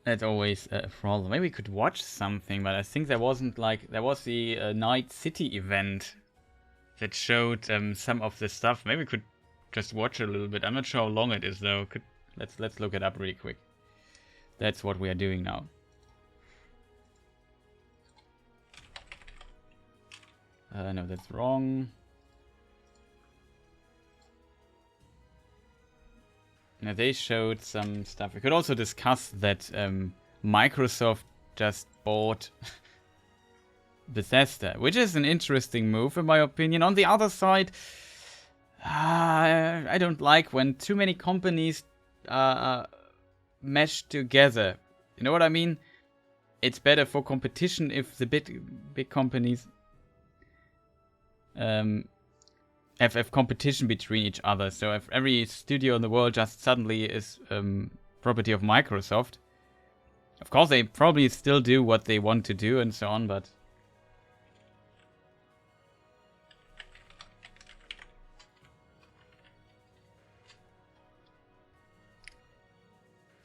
That's always a problem. Maybe we could watch something, but I think there wasn't like there was the Night City event that showed some of the stuff. Maybe we could just watch a little bit. I'm not sure how long it is though. Let's look it up really quick. That's what we are doing now. No, that's wrong. Now they showed some stuff. We could also discuss that Microsoft just bought Bethesda, which is an interesting move in my opinion. On the other side, I don't like when too many companies mesh together. You know what I mean? It's better for competition if the big companies have competition between each other. So if every studio in the world just suddenly is property of Microsoft, of course they probably still do what they want to do and so on, but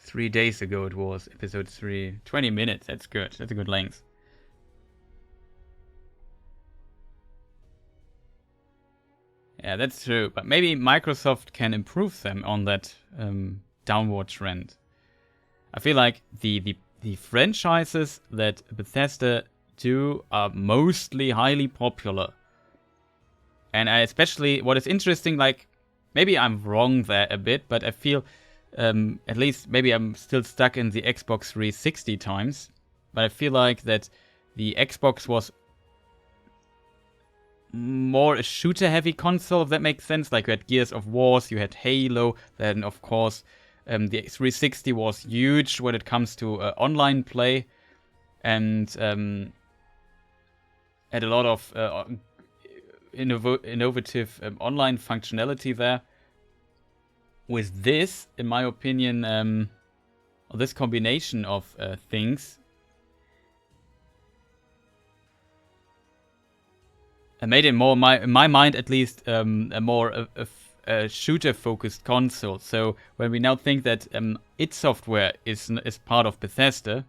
3 days ago it was, episode 3. 20 minutes, that's good. That's a good length. Yeah, that's true. But maybe Microsoft can improve them on that downward trend. I feel like the franchises that Bethesda do are mostly highly popular. And especially, what is interesting, like, maybe I'm wrong there a bit, but I feel, at least, maybe I'm still stuck in the Xbox 360 times, but I feel like that the Xbox was more a shooter-heavy console, if that makes sense. Like, you had Gears of Wars, you had Halo, then, of course, the 360 was huge when it comes to online play, and had a lot of innovative online functionality there. With this, in my opinion, this combination of things, it made it more, in my mind at least, a more shooter-focused console. So when we now think that id Software is part of Bethesda,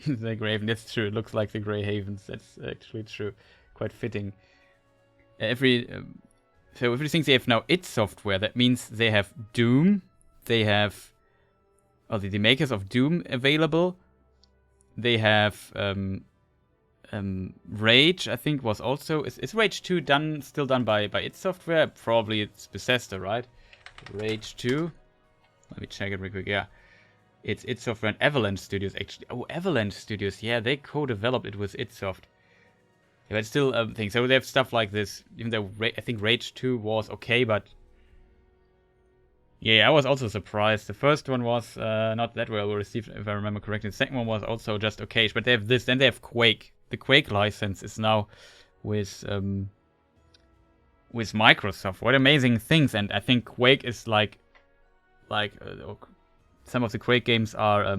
the Grey Haven, that's true. It looks like the Grey Havens. That's actually true. Quite fitting. So if we think they have now id Software, that means they have Doom. They have the makers of Doom available. They have Rage, I think, was also... Is Rage 2 still done by id Software? Probably it's Bethesda, right? Rage 2. Let me check it real quick. Yeah. It's id Software and Avalanche Studios, actually. Oh, Avalanche Studios. Yeah, they co-developed it with id Soft. Yeah, but still a thing. So they have stuff like this. Even though I think Rage 2 was okay, but... Yeah, I was also surprised. The first one was not that well received, if I remember correctly. The second one was also just okay. But they have this. Then they have Quake. The Quake license is now with Microsoft. What amazing things! And I think Quake is like some of the Quake games are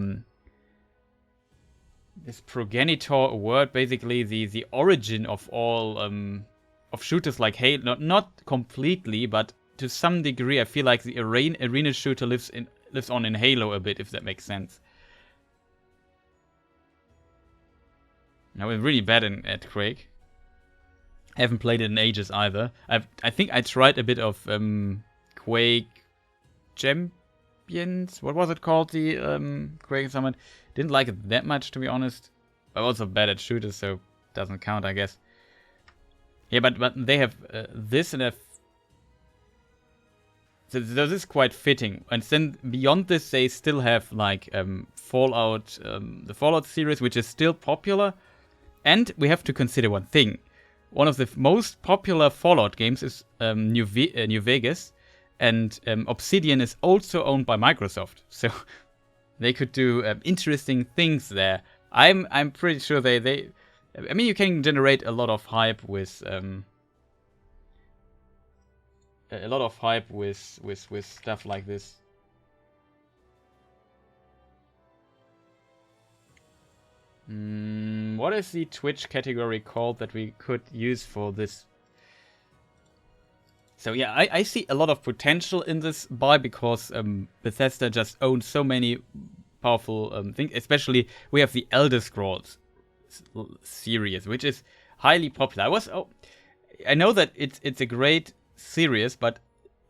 this progenitor word, basically the origin of all of shooters like Halo. Not completely, but to some degree, I feel like the arena shooter lives on in Halo a bit, if that makes sense. Now we're really bad at Quake. I haven't played it in ages either. I think I tried a bit of Quake Champions. What was it called? The Quake Summit. Didn't like it that much, to be honest. I'm also bad at shooters, so doesn't count, I guess. Yeah, but they have this, and so this is quite fitting. And then beyond this, they still have like Fallout, the Fallout series, which is still popular. And we have to consider one thing. One of the most popular Fallout games is New Vegas, and Obsidian is also owned by Microsoft. So they could do interesting things there. I'm pretty sure they. I mean, you can generate a lot of hype with stuff like this. What is the Twitch category called that we could use for this? So yeah, I see a lot of potential in this buy because Bethesda just owns so many powerful thing. Especially, we have the Elder Scrolls series, which is highly popular. I know that it's a great series, but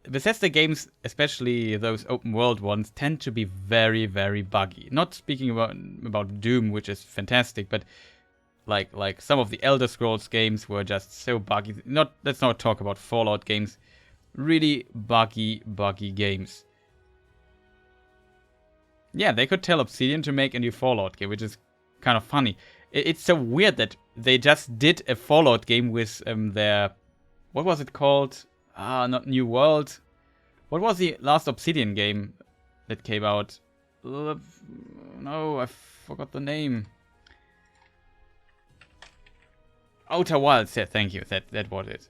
Bethesda games, especially those open world ones, tend to be very, very buggy. Not speaking about Doom, which is fantastic, but like some of the Elder Scrolls games were just so buggy. Let's not talk about Fallout games. Really buggy games. Yeah, they could tell Obsidian to make a new Fallout game, which is kind of funny. It's so weird that they just did a Fallout game with their... What was it called? Not New World. What was the last Obsidian game that came out? No, I forgot the name. Outer Wilds, yeah, thank you. That was it.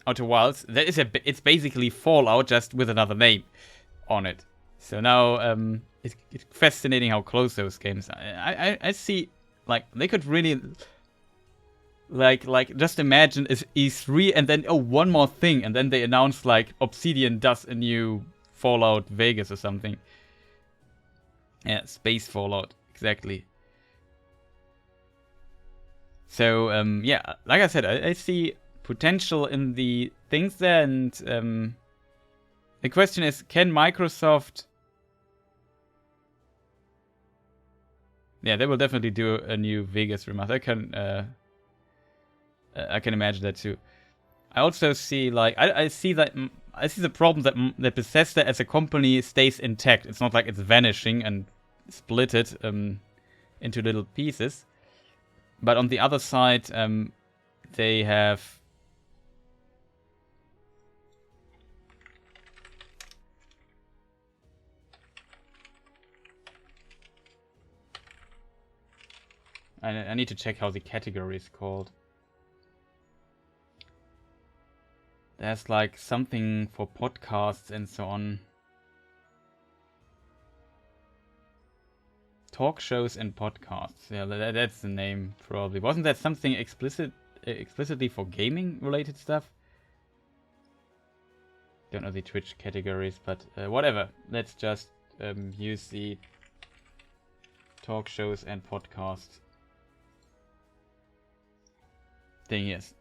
Outer Wilds. It's basically Fallout just with another name on it. So now it's fascinating how close those games are. I see, like, they could really like just imagine it's E3 and then one more thing, and then they announce like Obsidian does a new Fallout Vegas or something. Yeah, space Fallout, exactly. So yeah, like I said, I see potential in the things there, and the question is, can Microsoft... Yeah, they will definitely do a new Vegas remaster. I can imagine that too. I also see, like, I see the problem that Bethesda as a company stays intact. It's not like it's vanishing and split it into little pieces. But on the other side, they have... I need to check how the category is called. There's like something for podcasts and so on. Talk shows and podcasts. Yeah, that's the name probably. Wasn't that something explicitly for gaming related stuff? Don't know the Twitch categories, but whatever. Let's just use the talk shows and podcasts thing. Yes.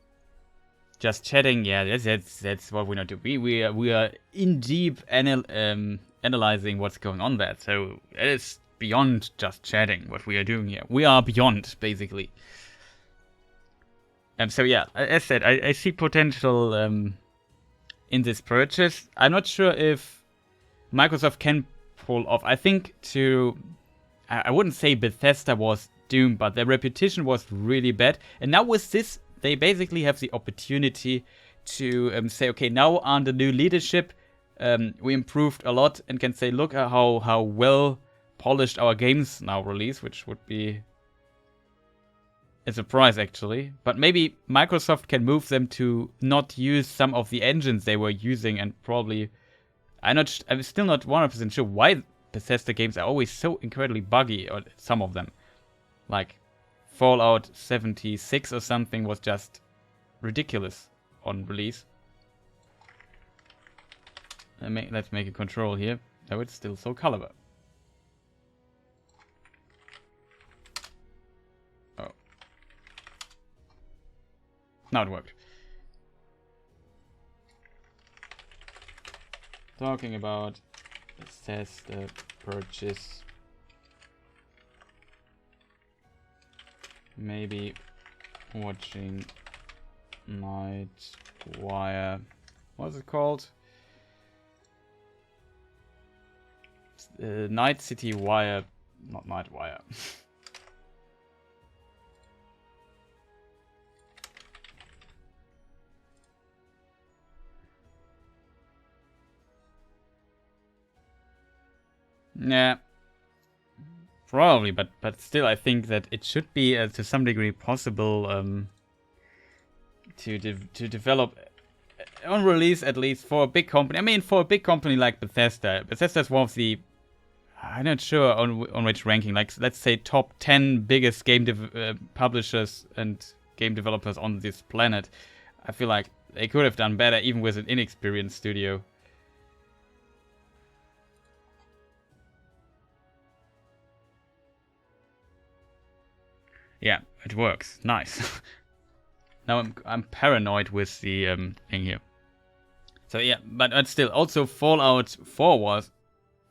Just chatting, yeah, that's what we're not doing. We are in deep analyzing what's going on there. So it is beyond just chatting what we are doing here. We are beyond, basically. So yeah, as said, I see potential in this purchase. I'm not sure if Microsoft can pull off. I think I wouldn't say Bethesda was doomed, but their reputation was really bad. And now with this, they basically have the opportunity to say, okay, now under new leadership, we improved a lot and can say, look at how well polished our games now release, which would be a surprise actually. But maybe Microsoft can move them to not use some of the engines they were using, and probably I'm still not 100% sure why Bethesda games are always so incredibly buggy, or some of them. Like Fallout 76 or something was just ridiculous on release. Let's make a control here. Oh, it's still Soulcalibur. Oh. Now it worked. Talking about Bethesda purchase. Maybe watching Nightwire. What's it called? Night City Wire, not Nightwire. Yeah. Probably, but still, I think that it should be to some degree possible to develop on release, at least for a big company. I mean, for a big company like Bethesda. Bethesda is one of the, I'm not sure on which ranking. Like, let's say top 10 biggest game publishers and game developers on this planet. I feel like they could have done better even with an inexperienced studio. Yeah, it works. Nice. Now I'm paranoid with the thing here. So yeah, but still, also Fallout 4 was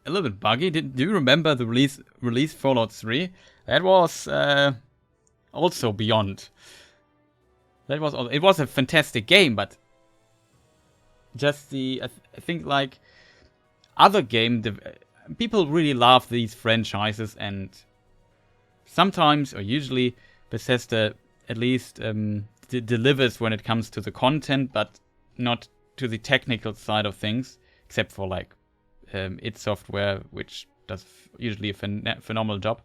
a little bit buggy. Do you remember the release Fallout 3? That was also beyond. It was a fantastic game, but just I think like other people really love these franchises, and sometimes or usually Bethesda at least delivers when it comes to the content, but not to the technical side of things, except for like id Software, which does usually a phenomenal job.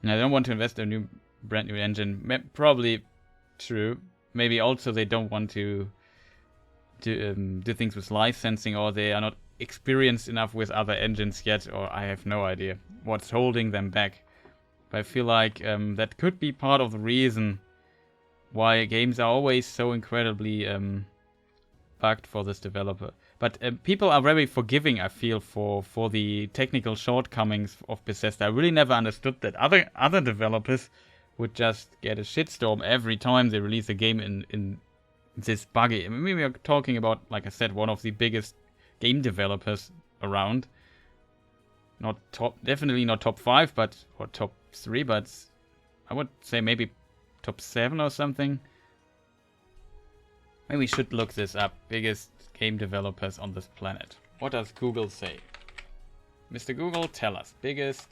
And I don't want to invest in a brand new engine. Probably true. Maybe also they don't want to do things with licensing, or they are not experienced enough with other engines yet, or I have no idea what's holding them back. But I feel like that could be part of the reason why games are always so incredibly bugged for this developer. But people are very forgiving, I feel, for the technical shortcomings of Bethesda. I really never understood that other developers would just get a shitstorm every time they release a game in this buggy. I mean, we are talking about, like I said, one of the biggest game developers around. Definitely not top 5, or top 3, but I would say maybe top 7 or something. Maybe we should look this up. Biggest game developers on this planet. What does Google say? Mr. Google, tell us. Biggest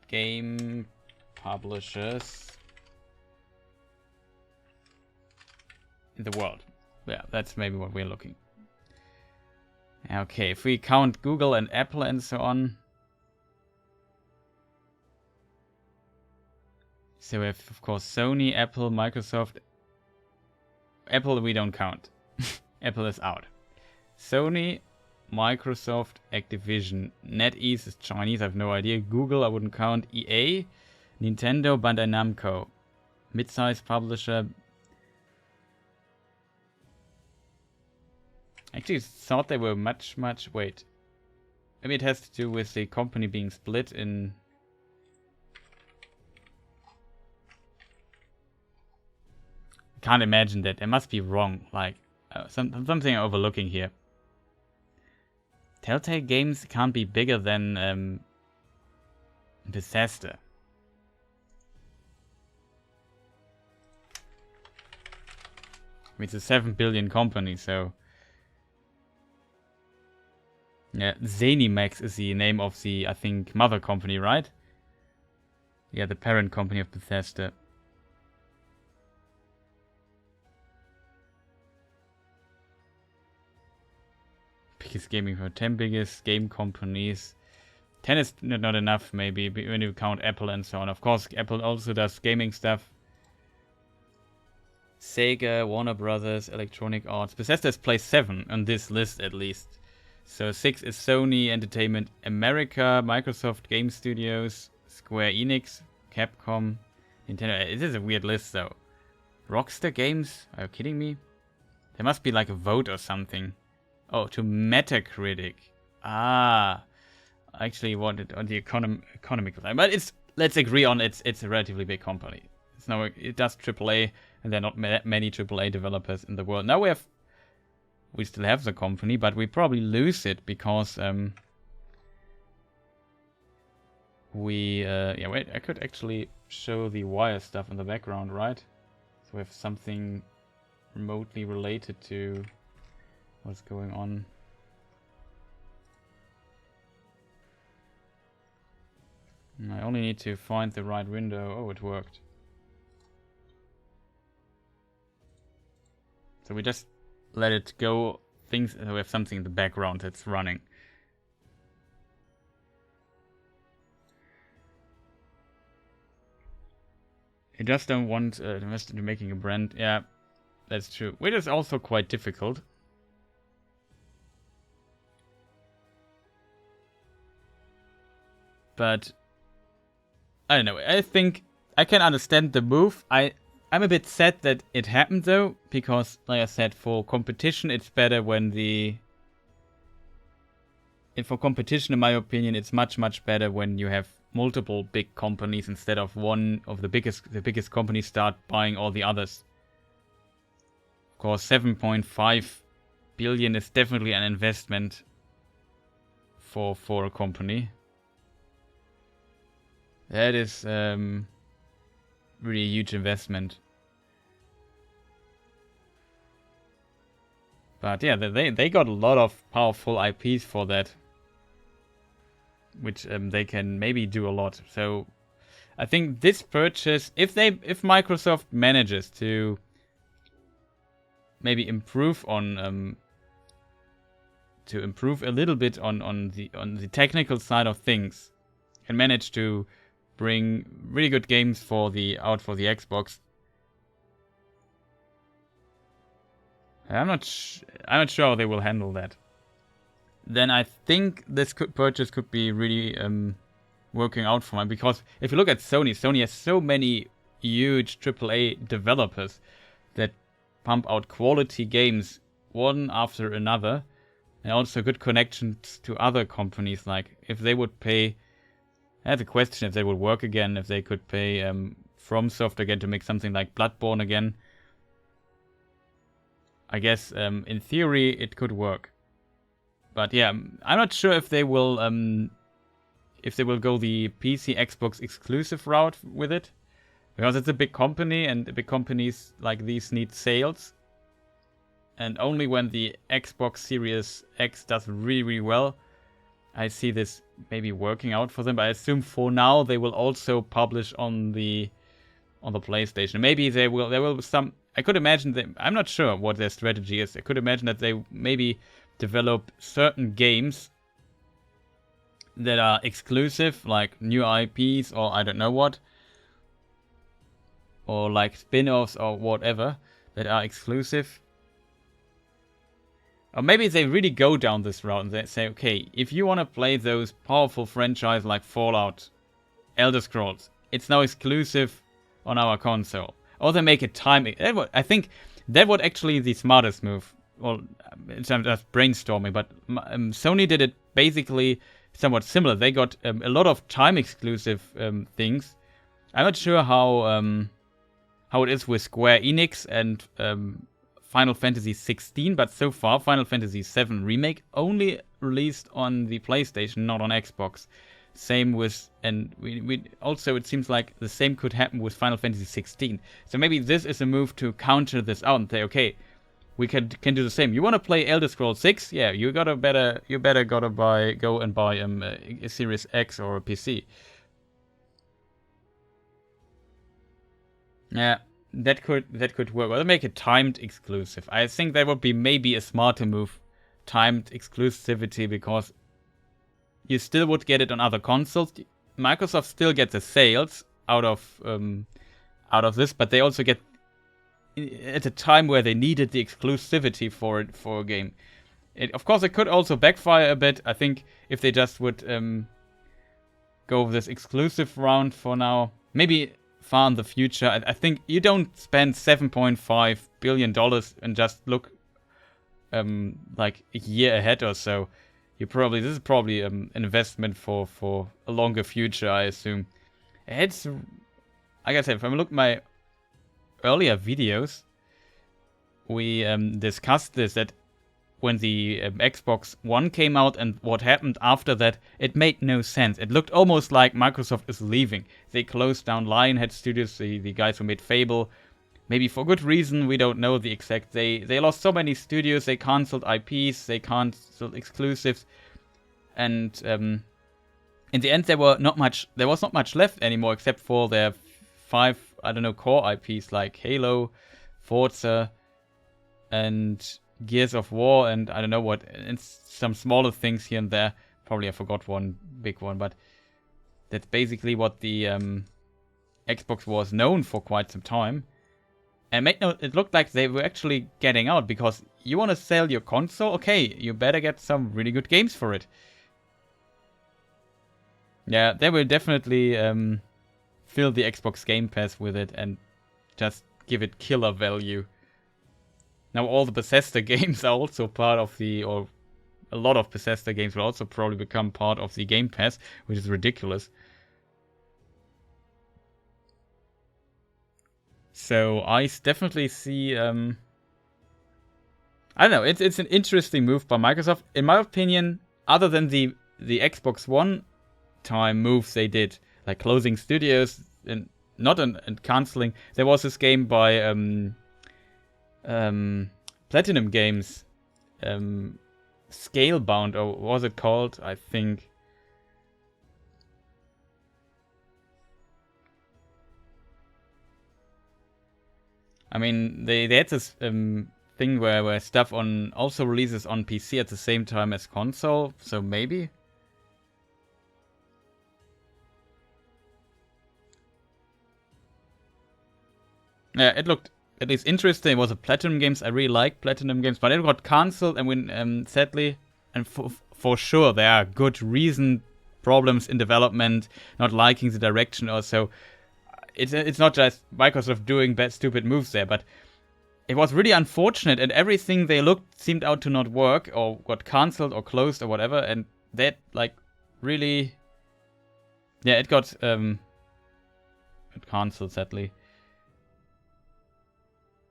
game publishers in the world. Yeah, that's maybe what we're looking. Okay, if we count Google and Apple and so on. So we have, of course, Sony, Apple, Microsoft. Apple we don't count. Apple is out. Sony, Microsoft, Activision. NetEase is Chinese, I have no idea. Google I wouldn't count. EA, Nintendo, Bandai Namco. Mid-sized publisher. Actually thought they were much... Wait. Maybe it has to do with the company being split in... Can't imagine that. I must be wrong. Like, something I'm overlooking here. Telltale Games can't be bigger than Bethesda. I mean, it's a 7 billion company, so... Yeah, ZeniMax is the name of the, I think, mother company, right? Yeah, the parent company of Bethesda. Biggest gaming for 10 biggest game companies. 10 is not enough, maybe, when you count Apple and so on. Of course, Apple also does gaming stuff. Sega, Warner Brothers, Electronic Arts. Bethesda is placed 7 on this list, at least. So 6 is Sony Entertainment America, Microsoft Game Studios, Square Enix, Capcom, Nintendo. This is a weird list, though. Rockstar Games? Are you kidding me? There must be like a vote or something. Oh, to Metacritic. Ah, I actually wanted on the economical side, but let's agree on it's a relatively big company. It does AAA, and there are not many AAA developers in the world. Now we still have the company, but we probably lose it because wait, I could actually show the wire stuff in the background, right? So we have something remotely related to what's going on. I only need to find the right window. Oh, it worked. So we just let it go. We have something in the background that's running. I just don't want to invest into making a brand. Yeah, that's true. Which is also quite difficult. But I don't know. I think I can understand the move. I'm a bit sad that it happened though, because like I said, for competition it's better when the for competition, in my opinion, it's much, much better when you have multiple big companies instead of one of the biggest companies start buying all the others. Of course, 7.5 billion is definitely an investment for a company. That is really a huge investment. But yeah, they got a lot of powerful IPs for that, which they can maybe do a lot. So I think this purchase, if Microsoft manages to maybe improve on to improve a little bit on the technical side of things, and manage to bring really good games for the Xbox. I'm not sure how they will handle that. Then I think this purchase could be really working out for me, because if you look at Sony has so many huge AAA developers that pump out quality games one after another, and also good connections to other companies. Like if they would pay, that's a question if they would work again, if they could pay FromSoft again to make something like Bloodborne again. I guess in theory it could work, but yeah, I'm not sure if they will go the PC Xbox exclusive route with it, because it's a big company, and big companies like these need sales, and only when the Xbox Series X does really, really well, I see this maybe working out for them. But I assume for now they will also publish on the PlayStation. Maybe there will be some. I could imagine that. I'm not sure what their strategy is. I could imagine that they maybe develop certain games that are exclusive, like new IPs or I don't know what, or like spin-offs or whatever that are exclusive. Or maybe they really go down this route and they say, okay, if you want to play those powerful franchises like Fallout, Elder Scrolls, it's now exclusive on our console. Or they make it time. I think that would actually the smartest move. Well, I'm just brainstorming, but Sony did it basically somewhat similar. They got a lot of time exclusive things. I'm not sure how it is with Square Enix and Final Fantasy 16, but so far Final Fantasy 7 Remake only released on the PlayStation, not on Xbox. Same with, and we also, it seems like the same could happen with Final Fantasy 16. So maybe this is a move to counter this out and say, okay, we can do the same. You want to play Elder Scrolls 6? Yeah, you better go and buy a Series X or a PC. Yeah, that could work. Or make it timed exclusive. I think that would be maybe a smarter move, timed exclusivity, because you still would get it on other consoles. Microsoft still gets the sales out of this, but they also get at a time where they needed the exclusivity for a game. Of course, it could also backfire a bit. I think if they just would go with this exclusive round for now, maybe far in the future. I think you don't spend $7.5 billion and just look like a year ahead or so. This is probably an investment for a longer future, I assume. It's, like I said, if I look at my earlier videos, we discussed this, that when the Xbox One came out and what happened after that, it made no sense. It looked almost like Microsoft is leaving. They closed down Lionhead Studios, the guys who made Fable. Maybe for good reason, we don't know the exact. They lost so many studios, they cancelled IPs, they cancelled exclusives, and in the end there was not much left anymore except for their 5, core IPs like Halo, Forza, and Gears of War, and I don't know what, and some smaller things here and there. Probably I forgot one big one, but that's basically what the Xbox was known for quite some time. And it looked like they were actually getting out, because you want to sell your console? Okay, you better get some really good games for it. Yeah, they will definitely fill the Xbox Game Pass with it and just give it killer value. Now all the Bethesda games are also part of the, or a lot of Bethesda games will also probably become part of the Game Pass, which is ridiculous. So I definitely see, I don't know, it's an interesting move by Microsoft. In my opinion, other than the Xbox One time moves they did, like closing studios and canceling. There was this game by Platinum Games, Scalebound, or what was it called? I think. I mean, they had this thing where stuff also releases on PC at the same time as console, so maybe. Yeah, it looked at least interesting. It was a Platinum Games. I really like Platinum Games, but it got cancelled, and when sadly, and for sure there are good reason problems in development, not liking the direction or so. It's not just Microsoft doing bad stupid moves there, but it was really unfortunate, and everything they looked seemed out to not work, or got cancelled or closed or whatever, and that like really, yeah, it got cancelled sadly.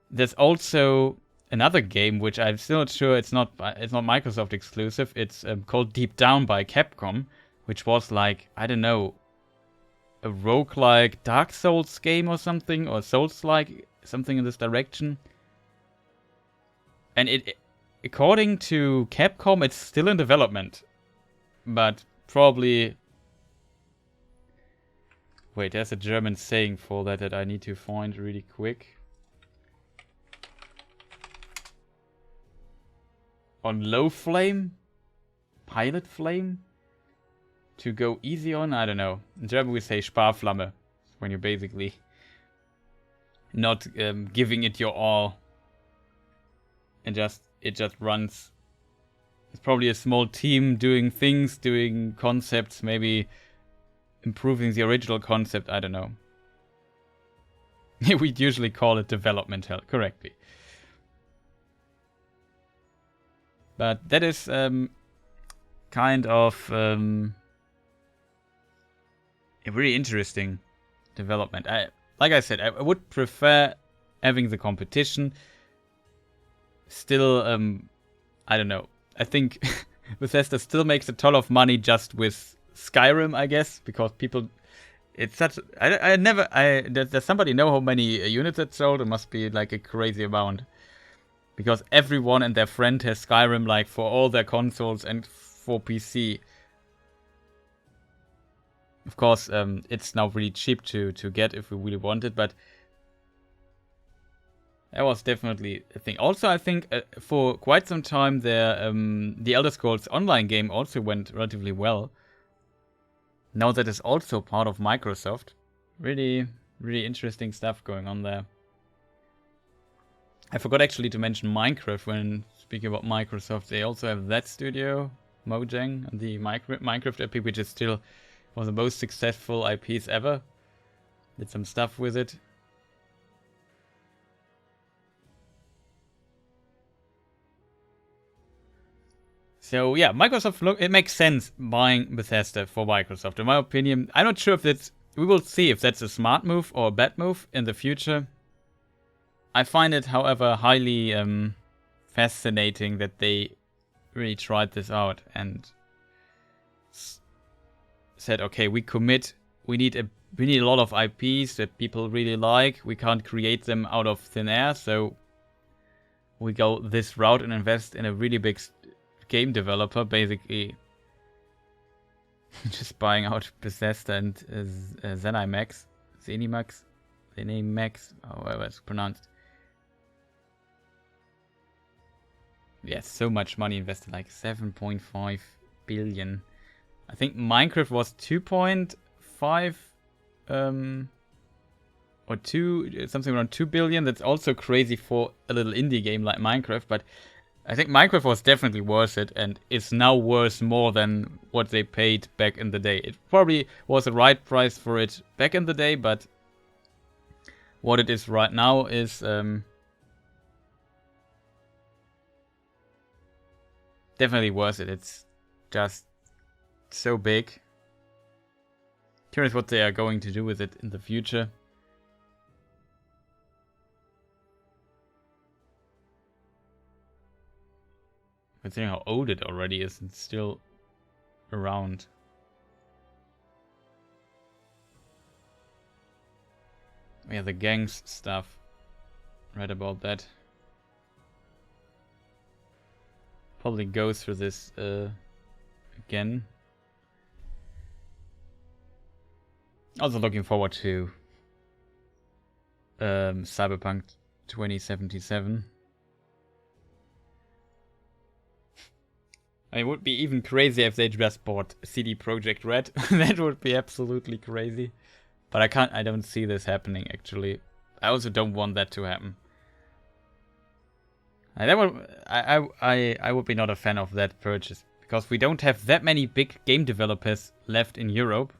There's also another game which I'm still not sure, it's not Microsoft exclusive. It's called Deep Down by Capcom, which was like, I don't know, a roguelike Dark Souls game or something, or Souls-like, something in this direction. And it, according to Capcom, it's still in development, but probably. Wait, there's a German saying for that I need to find really quick. On low flame? Pilot flame? To go easy on? I don't know. In German we say Sparflamme. When you're basically not giving it your all. And it just runs. It's probably a small team doing things, doing concepts, maybe improving the original concept, I don't know. We'd usually call it development hell, correctly. But that is kind of a really interesting development. Like I said, I would prefer having the competition. Still, I don't know. I think Bethesda still makes a ton of money just with Skyrim, I guess, because people. It's such. Does somebody know how many units it sold? It must be like a crazy amount. Because everyone and their friend has Skyrim, like, for all their consoles and for PC. Of course, it's now really cheap to get if we really want it, but that was definitely a thing. Also, I think for quite some time there, the Elder Scrolls Online game also went relatively well. Now that is also part of Microsoft. Really, really interesting stuff going on there. I forgot actually to mention Minecraft when speaking about Microsoft. They also have that studio, Mojang, and the Minecraft IP, which is still one of the most successful IPs ever. Did some stuff with it. So yeah, Microsoft, it makes sense buying Bethesda for Microsoft. In my opinion, I'm not sure if that's, we will see if that's a smart move or a bad move in the future. I find it, however, highly fascinating that they really tried this out and said, okay, we commit, we need a lot of IPs that people really like. We can't create them out of thin air, so we go this route and invest in a really big game developer, basically just buying out Bethesda and ZeniMax, however it's pronounced. Yes, so much money invested, like 7.5 billion. I think Minecraft was 2.5 or 2, something around 2 billion. That's also crazy for a little indie game like Minecraft, but I think Minecraft was definitely worth it, and it's now worth more than what they paid back in the day. It probably was the right price for it back in the day, but what it is right now is definitely worth it. It's just so big. Curious what they are going to do with it in the future. Considering how old it already is and still around. Yeah, the gangs stuff. Read about that. Probably go through this again. Also looking forward to Cyberpunk 2077. I mean, it would be even crazier if they just bought CD Projekt Red. That would be absolutely crazy. But I don't see this happening, actually. I also don't want that to happen. I would be not a fan of that purchase. Because we don't have that many big game developers left in Europe.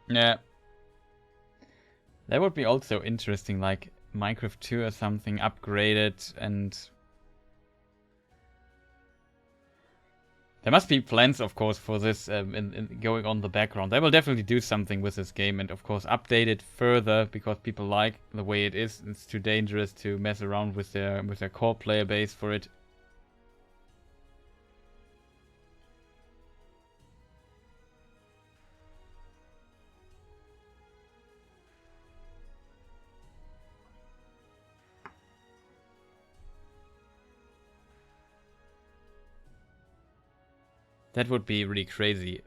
Yeah. That would be also interesting, like Minecraft 2 or something upgraded, and there must be plans, of course, for this in going on the background. They will definitely do something with this game and, of course, update it further because people like the way it is. It's too dangerous to mess around with their core player base for it. That would be really crazy.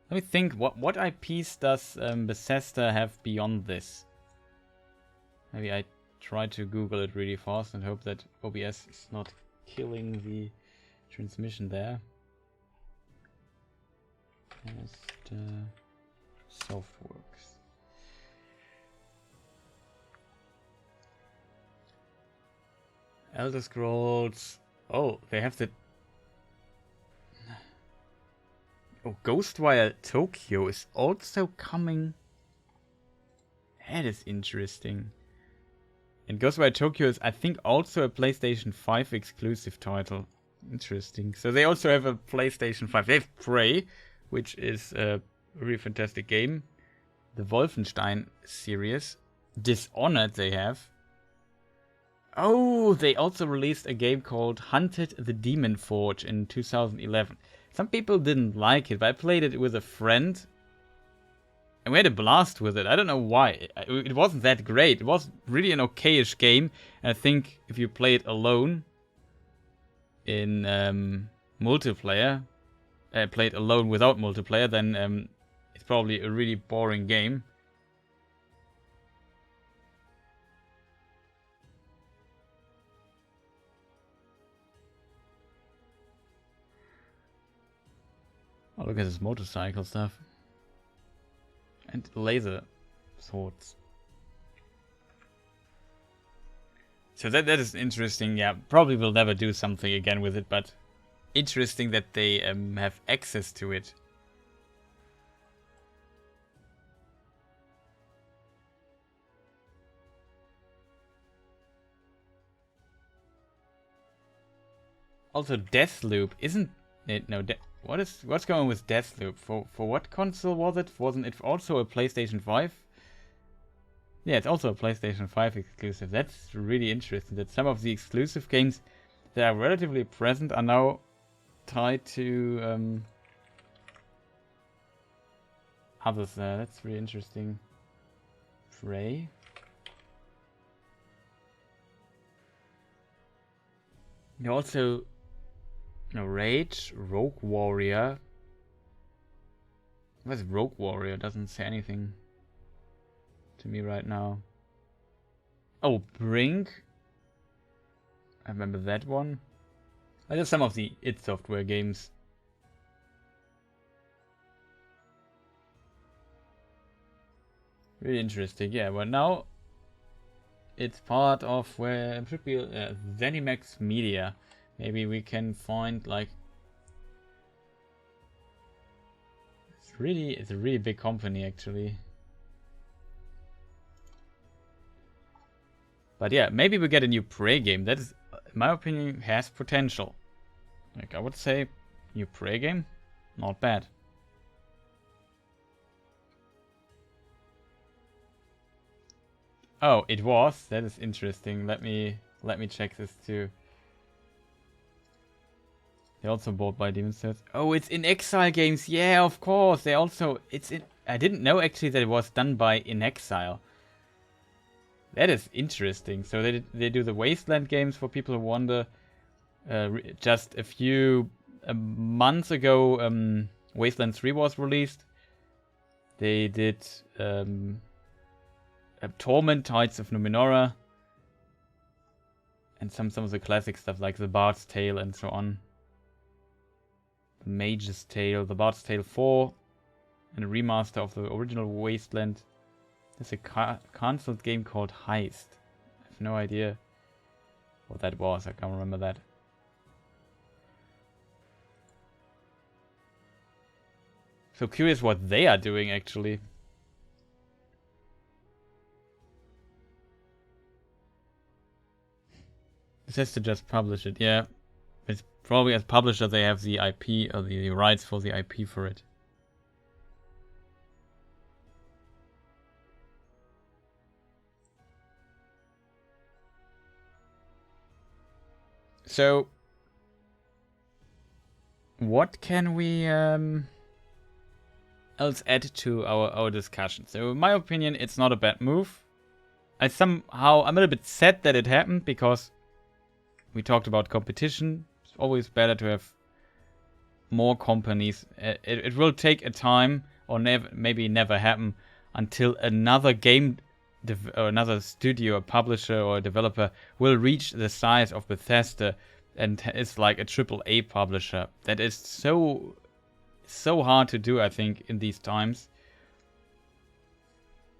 Let me think, what IPs does Bethesda have beyond this? Maybe I try to Google it really fast and hope that OBS is not killing the transmission there. Bethesda Softworks. Elder Scrolls. Oh, they have the... Oh, Ghostwire Tokyo is also coming. That is interesting. And Ghostwire Tokyo is, I think, also a PlayStation 5 exclusive title. Interesting. So they also have a PlayStation 5. They have Prey, which is a really fantastic game. The Wolfenstein series. Dishonored they have. Oh, they also released a game called Hunted the Demon Forge in 2011. Some people didn't like it, but I played it with a friend. And we had a blast with it. I don't know why. It wasn't that great. It was really an okayish game. And I think if you play it alone in multiplayer, play it alone without multiplayer, then it's probably a really boring game. Oh, look at this motorcycle stuff. And laser swords. So that is interesting. Yeah, probably will never do something again with it, but interesting that they have access to it. Also, Deathloop isn't it? No, what's going on with Deathloop? For what console was it? Wasn't it also a PlayStation 5? Yeah, it's also a PlayStation 5 exclusive. That's really interesting that some of the exclusive games that are relatively present are now tied to others. That's really interesting. Prey. You also... No, Rage, Rogue Warrior. What's Rogue Warrior? Doesn't say anything to me right now. Oh, Brink. I remember that one. I just some of the id Software games. Really interesting. Yeah, well now it's part of where it should be ZeniMax Media. Maybe we can find like it's a really big company actually. But yeah, maybe we get a new Prey game. That is, in my opinion, has potential. Like, I would say, new Prey game, not bad. Oh, it was? That is interesting. Let me check this too. They're also bought by Demon's Souls. Oh, it's in Exile games. Yeah, of course. They also... It's in... I didn't know actually that it was done by In Exile. That is interesting. So they do the Wasteland games for people who wonder. Just a few months ago, Wasteland 3 was released. They did Torment, Tides of Numenora. And some of the classic stuff like the Bard's Tale and so on. The Mage's Tale, the Bard's Tale 4. And a remaster of the original Wasteland. There's a cancelled game called Heist. I have no idea what that was. I can't remember that. So curious what they are doing actually. This has to just publish it, yeah. It's probably as publisher they have the IP or the rights for the IP for it. So, what can we else add to our discussion? So, in my opinion, it's not a bad move. I'm a little bit sad that it happened because we talked about competition. It's always better to have more companies. It will take a time, or maybe never happen, until another game or another studio, a publisher or a developer will reach the size of Bethesda and it's like a AAA publisher. That is so hard to do, I think, in these times.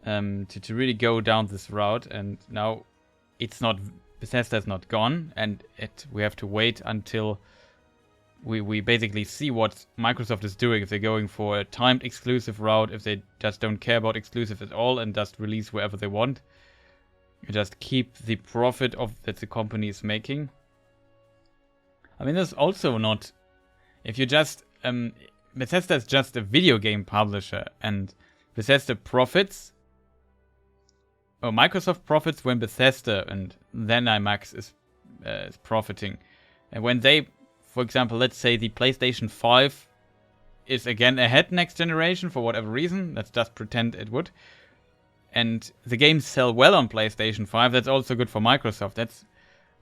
To really go down this route, and now Bethesda is not gone, and we have to wait until we basically see what Microsoft is doing. If they're going for a timed exclusive route, if they just don't care about exclusive at all and just release wherever they want, you just keep the profit that the company is making. I mean, there's also not... If you just... Bethesda is just a video game publisher, and Bethesda profits... Oh, Microsoft profits when Bethesda and ZeniMax is profiting. And when they... For example, let's say the PlayStation 5 is again ahead next generation for whatever reason. Let's just pretend it would. And the games sell well on PlayStation 5. That's also good for Microsoft. That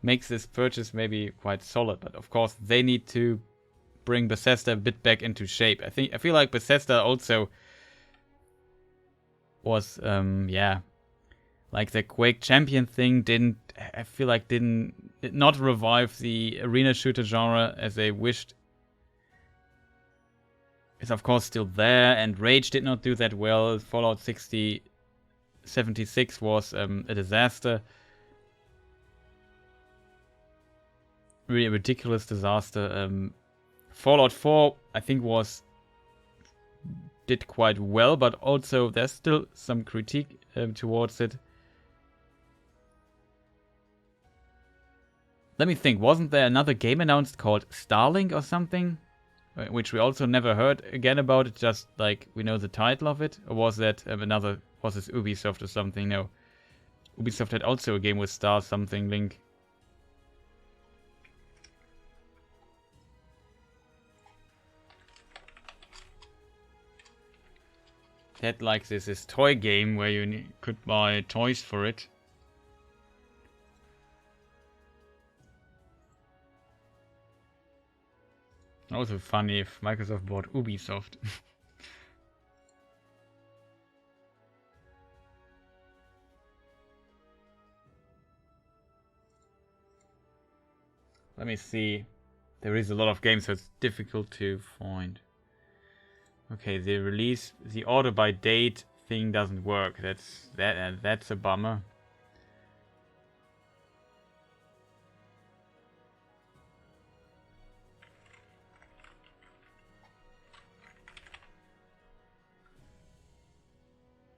makes this purchase maybe quite solid. But of course, they need to bring Bethesda a bit back into shape. I feel like Bethesda also was, like the Quake Champion thing did not revive the arena shooter genre as they wished. It's of course still there, and Rage did not do that well. Fallout 76 was a disaster. Really a ridiculous disaster. Fallout 4, I think, did quite well, but also there's still some critique towards it. Let me think, wasn't there another game announced called Starlink or something? Which we also never heard again about, it just like we know the title of it? Or was that was this Ubisoft or something? No. Ubisoft had also a game with Star something Link. They had like this toy game where you could buy toys for it. Also funny if Microsoft bought Ubisoft. Let me see. There is a lot of games, so it's difficult to find. Okay, the order by date thing doesn't work. That's a bummer.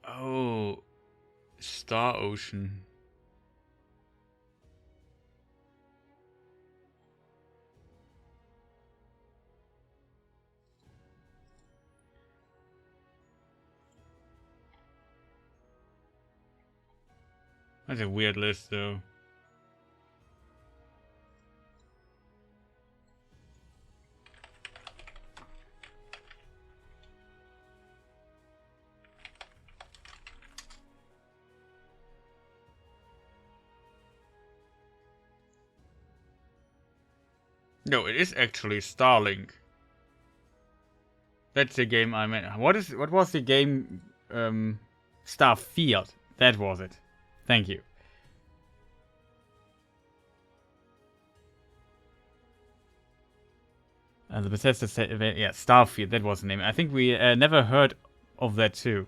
Oh, Star Ocean. That's a weird list, though. No, it is actually Starlink. That's the game I meant. What was the game? Starfield. That was it. Thank you. The Bethesda yeah, Starfield. That was the name. I think we never heard of that too.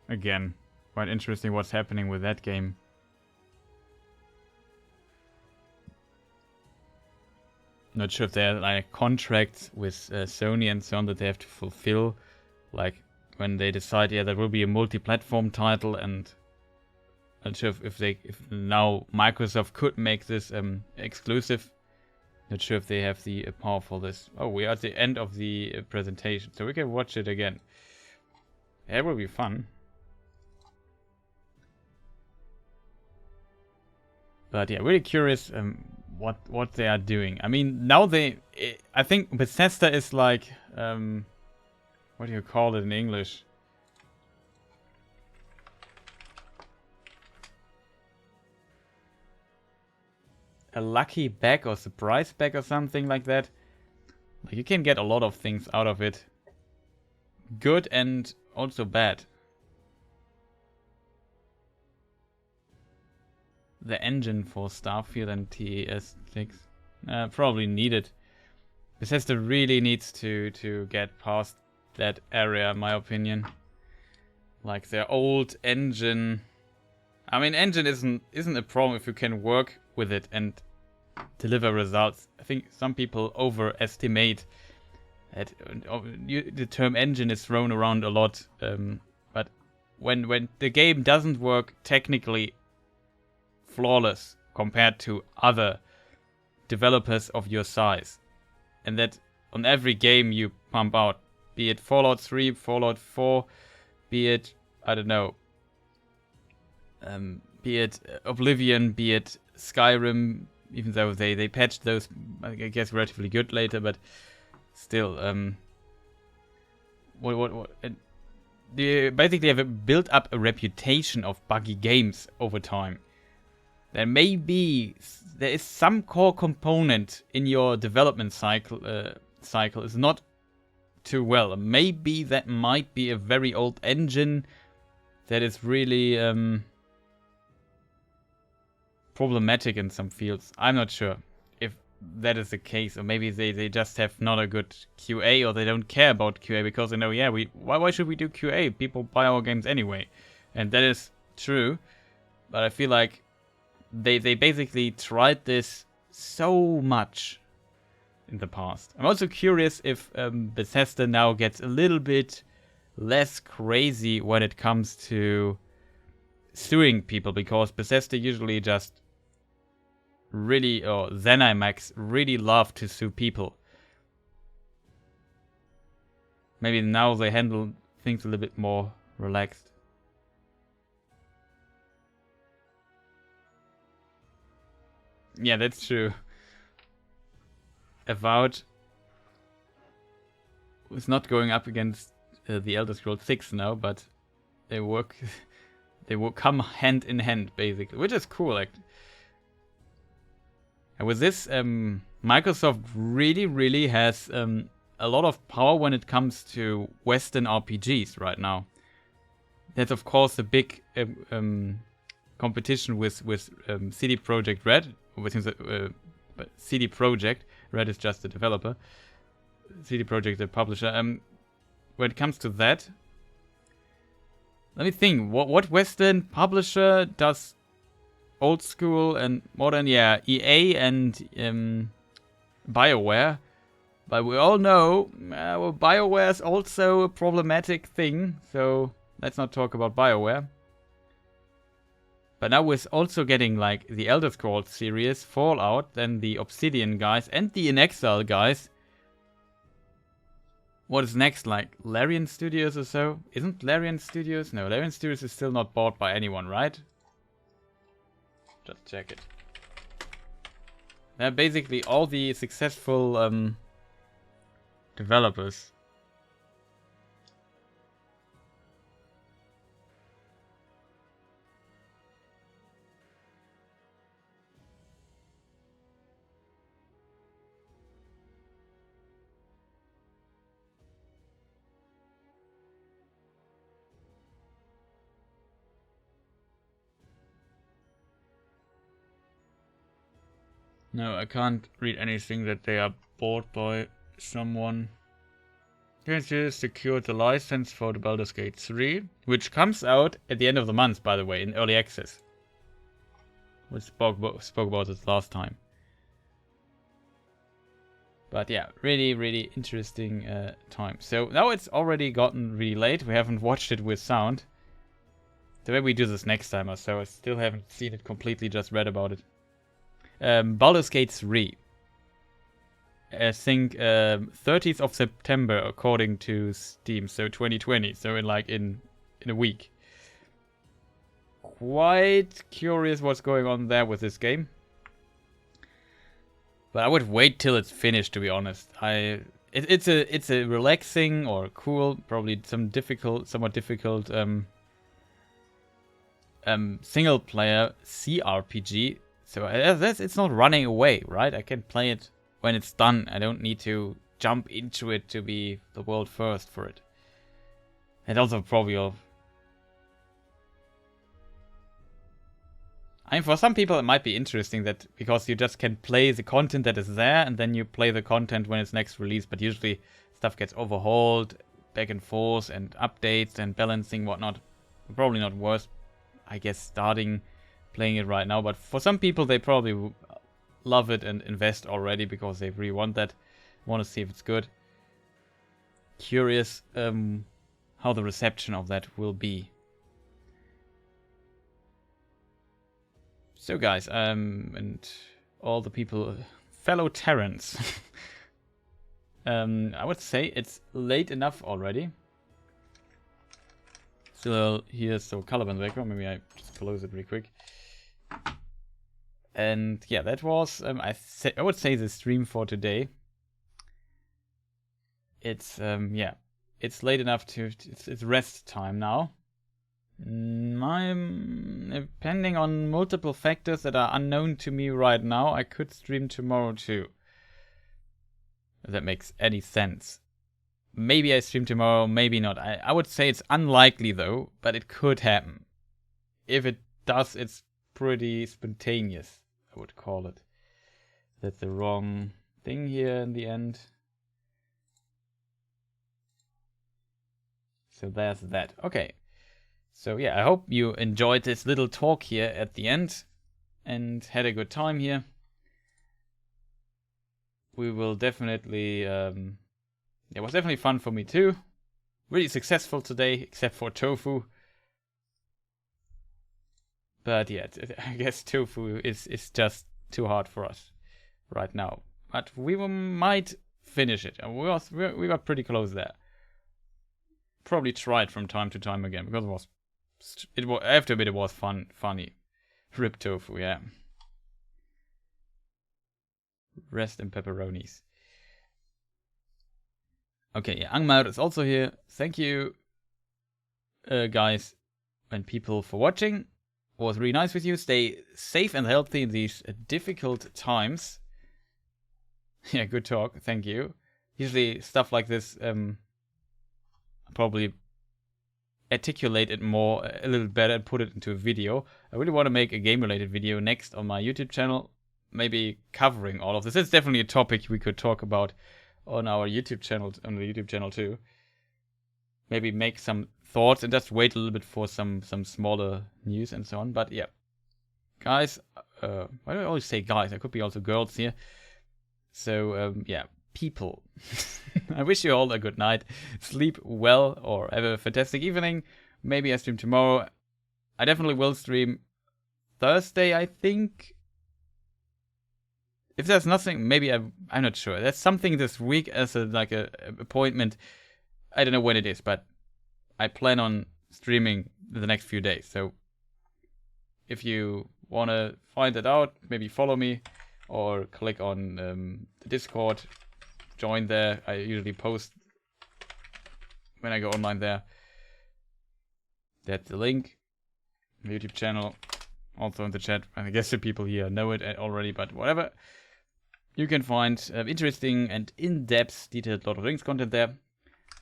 Again, quite interesting what's happening with that game. Not sure if there are like contracts with Sony and so on that they have to fulfill, like when they decide, yeah, there will be a multi-platform title, and not sure if now Microsoft could make this exclusive. Not sure if they have the power for this. Oh, we are at the end of the presentation, so we can watch it again. That will be fun. But yeah, really curious what they are doing. I mean, now I think Bethesda is like, what do you call it in English? A lucky bag or surprise bag or something like that. Like, you can get a lot of things out of it. Good and also bad. The engine for Starfield and TS6 probably needed. Bethesda really needs to get past that area, in my opinion. Like their old engine. I mean, engine isn't a problem if you can work with it and deliver results. I think some people overestimate that. The term engine is thrown around a lot, but when the game doesn't work technically flawless compared to other developers of your size, and that on every game you pump out, be it Fallout 3, Fallout 4, be it, I don't know, be it Oblivion, be it Skyrim, even though they patched those, I guess, relatively good later, but still, they basically have built up a reputation of buggy games over time. There is some core component in your development cycle is not too well. Maybe that might be a very old engine that is really problematic in some fields. I'm not sure if that is the case, or maybe they just have not a good QA, or they don't care about QA because they know, yeah, why should we do QA? People buy our games anyway, and that is true. But I feel like they basically tried this so much in the past. I'm also curious if Bethesda now gets a little bit less crazy when it comes to suing people, because Bethesda usually just really, or ZeniMax really love to sue people. Maybe now they handle things a little bit more relaxed. Yeah, that's true. Avowed is not going up against the Elder Scrolls 6 now, but they will come hand in hand, basically, which is cool. Like, and with this, Microsoft really has a lot of power when it comes to Western RPGs right now. That's of course a big competition with CD Projekt Red. But CD Projekt Red is just a developer. CD Projekt, the publisher. When it comes to that, let me think. What Western publisher does old school and modern? Yeah, EA and BioWare. But we all know BioWare is also a problematic thing. So let's not talk about BioWare. But now we're also getting like the Elder Scrolls series, Fallout, then the Obsidian guys, and the In Exile guys. What is next? Like Larian Studios or so? Isn't Larian Studios? No, Larian Studios is still not bought by anyone, right? just check it. They're basically all the successful developers. No, I can't read anything that they are bought by someone. Yes, secured the license for the Baldur's Gate 3, which comes out at the end of the month, by the way, in early access. We spoke about this last time. But yeah, really, really interesting time. So now it's already gotten really late. We haven't watched it with sound. So maybe we do this next time or so. I still haven't seen it completely, just read about it. Baldur's Gate 3. I think 30th of September according to Steam, so 2020, so in a week. Quite curious what's going on there with this game. But I would wait till it's finished, to be honest. It's a relaxing or cool, probably somewhat difficult single player CRPG. So it's not running away, right? I can play it when it's done. I don't need to jump into it to be the world first for it. And also probably I mean, for some people it might be interesting that because you just can play the content that is there and then you play the content when it's next released, but usually stuff gets overhauled back and forth and updates and balancing whatnot. Probably not worth, I guess, starting playing it right now, but for some people they probably love it and invest already because they really want to see if it's good. Curious how the reception of that will be. So guys, and all the people, fellow Terrans, I would say it's late enough already. Still here's Soulcalibur in the background, maybe I just close it really quick. And yeah, that was, I would say the stream for today. It's, yeah, it's late enough it's rest time now. I'm, depending on multiple factors that are unknown to me right now, I could stream tomorrow too. If that makes any sense. Maybe I stream tomorrow, maybe not. I would say it's unlikely though, but it could happen. If it does, it's pretty spontaneous, I would call it. That's the wrong thing here in the end. So there's that. Okay. So yeah, I hope you enjoyed this little talk here at the end and had a good time here. We will definitely, it was definitely fun for me too. Really successful today, except for Tofu. But yeah, I guess Tofu is just too hard for us right now. But we might finish it. And we got pretty close there. Probably try it from time to time again because it was after a bit it was funny. Rip Tofu, yeah. Rest in pepperonis. Okay, yeah, Angmar is also here. Thank you, guys and people, for watching. It was really nice with you. Stay safe and healthy in these difficult times. Yeah, good talk. Thank you. Usually stuff like this, probably articulate it more, a little better, and put it into a video. I really want to make a game-related video next on my YouTube channel, maybe covering all of this. It's definitely a topic we could talk about on our YouTube channel, on the YouTube channel too. Maybe make some thoughts and just wait a little bit for some smaller news and so on. But yeah, guys, why do I always say guys? There could be also girls here. So yeah, people. I wish you all a good night. Sleep well or have a fantastic evening. Maybe I stream tomorrow. I definitely will stream Thursday, I think. If there's nothing, maybe I'm not sure. There's something this week as a appointment. I don't know when it is, but I plan on streaming the next few days. So if you want to find that out, maybe follow me or click on the Discord, join there. I usually post when I go online there. That's the link. My YouTube channel, also in the chat. I guess the people here know it already, but whatever. You can find interesting and in-depth detailed Lord of the Rings content there.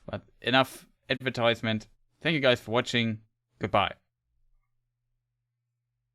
But enough advertisement. Thank you guys for watching. Goodbye.